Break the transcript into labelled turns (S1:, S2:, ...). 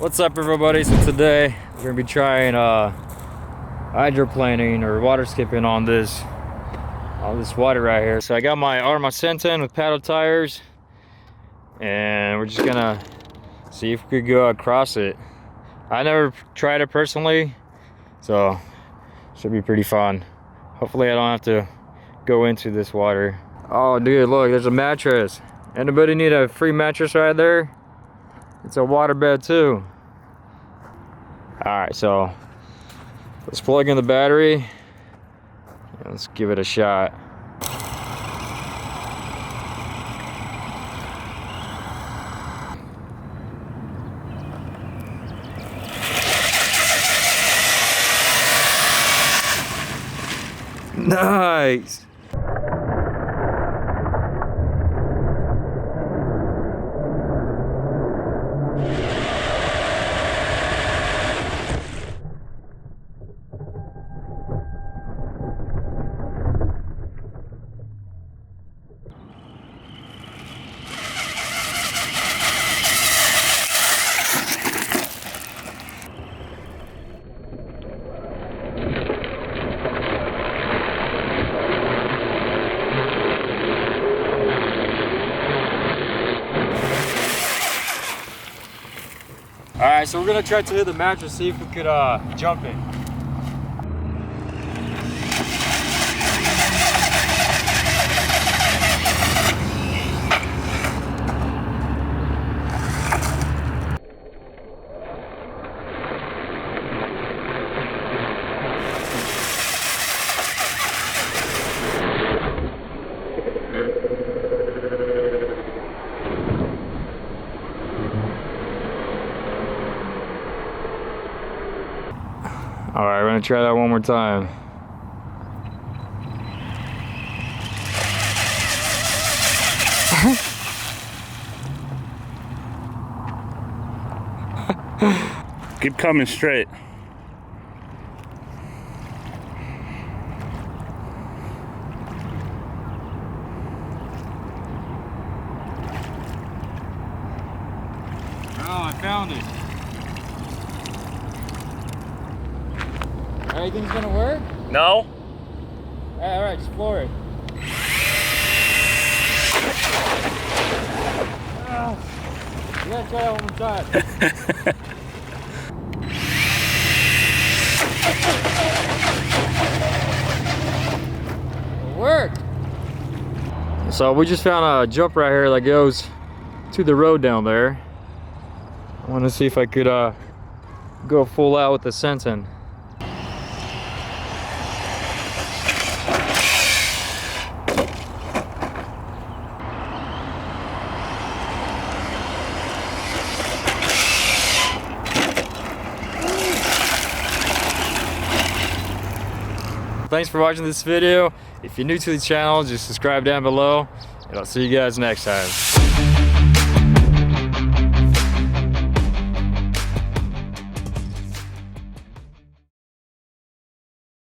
S1: What's up, everybody? So today we're gonna be trying hydroplaning or water skipping on this water right here. So I got my ARRMA Senton with paddle tires, and we're just gonna see if we could go across it. I never tried it personally, so should be pretty fun. Hopefully I don't have to go into this water. Oh dude, look, there's a mattress. Anybody need a free mattress right there? It's a waterbed too. Alright, so let's plug in the battery and let's give it a shot. Nice! Alright, so we're gonna try to hit the mattress, see if we could jump it. Alright, we're gonna try that one more time.
S2: Keep coming straight.
S1: Oh, I found it. Alright, you think it's gonna work?
S2: No.
S1: Alright, just floor it. You gotta try that one more time. It worked! So we just found a jump right here that goes to the road down there. I want to see if I could go full out with the Senton. Thanks for watching this video. If you're new to the channel, just subscribe down below, and I'll see you guys next time.